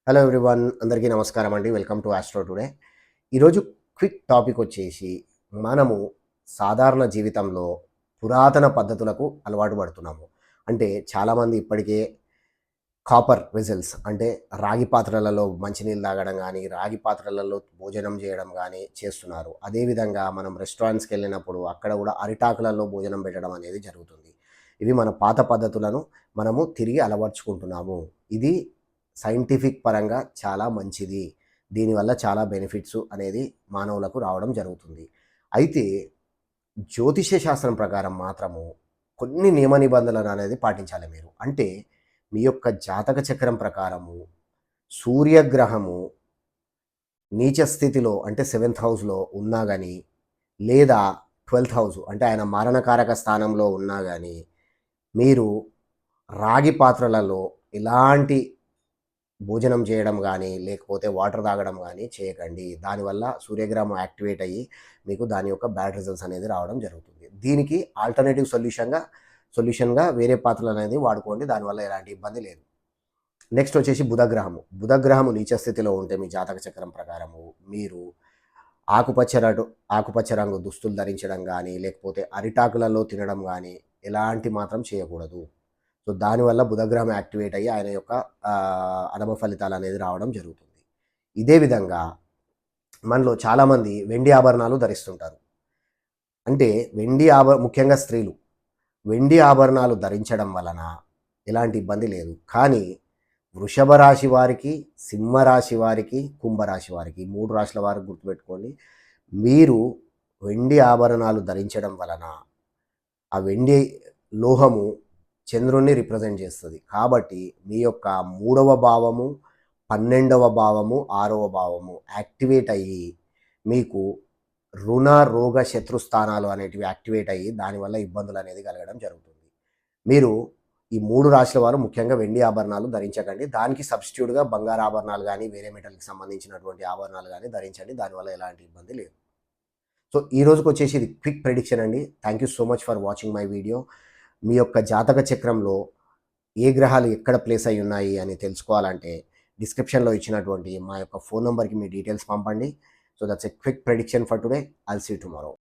Hello everyone, అందరికీ నమస్కారం అండి. Welcome to Astro Today. ఈరోజు క్విక్ టాపిక్ వచ్చేసి మనము సాధారణ జీవితంలో పురాతన పద్ధతులకు అలవాటు పడుతున్నాము. అంటే చాలామంది ఇప్పటికే కాపర్ వెజల్స్ అంటే రాగి పాత్రలలో మంచినీళ్ళు తాగడం కానీ, రాగి పాత్రలలో భోజనం చేయడం కానీ చేస్తున్నారు. అదేవిధంగా మనం రెస్టారెంట్స్కి వెళ్ళినప్పుడు అక్కడ కూడా అరిటాకులలో భోజనం పెట్టడం అనేది జరుగుతుంది. ఇవి మన పాత పద్ధతులను మనము తిరిగి అలవర్చుకుంటున్నాము. ఇది సైంటిఫిక్ పరంగా చాలా మంచిది. దీనివల్ల చాలా బెనిఫిట్స్ అనేది మానవులకు రావడం జరుగుతుంది. అయితే జ్యోతిష్య శాస్త్రం ప్రకారం మాత్రము కొన్ని నియమ నిబంధనలు అనేది పాటించాలి మీరు. అంటే మీ యొక్క జాతక చక్రం ప్రకారము సూర్యగ్రహము నీచ స్థితిలో అంటే సెవెంత్ హౌస్‌లో ఉన్నా గాని, లేదా 12థ్ హౌస్ అంటే ఆయన మారణకారక స్థానంలో ఉన్నా గాని, మీరు రాగి పాత్రలలో ఎలాంటి భోజనం చేయడం గానీ, లేకపోతే వాటర్ తాగడం గానీ చేయకండి. దానివల్ల సూర్యగ్రహం యాక్టివేట్ అయ్యి మీకు దాని యొక్క బ్యాడ్ రిజల్ట్స్ అనేది రావడం జరుగుతుంది. దీనికి ఆల్టర్‌నేటివ్ సొల్యూషన్‌గా వేరే పాత్రలనేది వాడుకోండి. దానివల్ల ఎలాంటి ఇబ్బంది లేదు. నెక్స్ట్ వచ్చేసి బుధగ్రహము. బుధగ్రహము నీచ స్థితిలో ఉంటే మీ జాతక చక్రం ప్రకారము మీరు ఆకుపచ్చ రటు ఆకుపచ్చ రంగు దుస్తులు ధరించడం గానీ, లేకపోతే అరిటాకులలో తినడం గానీ ఎలాంటి మాత్రం చేయకూడదు. సో, దానివల్ల బుధగ్రహం యాక్టివేట్ అయ్యి ఆయన యొక్క అధమ ఫలితాలనేది రావడం జరుగుతుంది. ఇదే విధంగా మనలో చాలామంది వెండి ఆభరణాలు ధరిస్తుంటారు. అంటే ముఖ్యంగా స్త్రీలు వెండి ఆభరణాలు ధరించడం వలన ఎలాంటి ఇబ్బంది లేదు. కానీ వృషభ రాశి వారికి, సింహ రాశి వారికి, కుంభరాశి వారికి 3 రాశుల వారికి గుర్తుపెట్టుకోండి. మీరు వెండి ఆభరణాలు ధరించడం వలన ఆ వెండి లోహము చంద్రుణ్ణి రిప్రజెంట్ చేస్తుంది. కాబట్టి మీ యొక్క 3వ భావము, 12వ భావము, 6వ భావము యాక్టివేట్ అయ్యి మీకు రుణ, రోగ, శత్రుస్థానాలు అనేటివి యాక్టివేట్ అయ్యి దానివల్ల ఇబ్బందులు అనేది కలగడం జరుగుతుంది. మీరు ఈ 3 రాశుల వారు ముఖ్యంగా వెండి ఆభరణాలు ధరించకండి. దానికి సబ్స్టిట్యూట్‌గా బంగారు ఆభరణాలు గానీ, వేరే మెటల్‌కి సంబంధించినటువంటి ఆభరణాలు గానీ ధరించండి. దానివల్ల ఎలాంటి ఇబ్బంది లేదు. సో, ఈ రోజుకొచ్చేసి ఇది క్విక్ ప్రెడిక్షన్ అండి. Thank you so much for watching my video. మీ యొక్క జాతక చక్రంలో ఏ గ్రహాలు ఎక్కడ ప్లేస్ అయి ఉన్నాయి అని తెలుసుకోవాలంటే డిస్క్రిప్షన్‌లో ఇచ్చినటువంటి మా యొక్క ఫోన్ నంబర్‌కి మీ డీటెయిల్స్ పంపండి. So, that's a quick prediction for today. I'll see you tomorrow.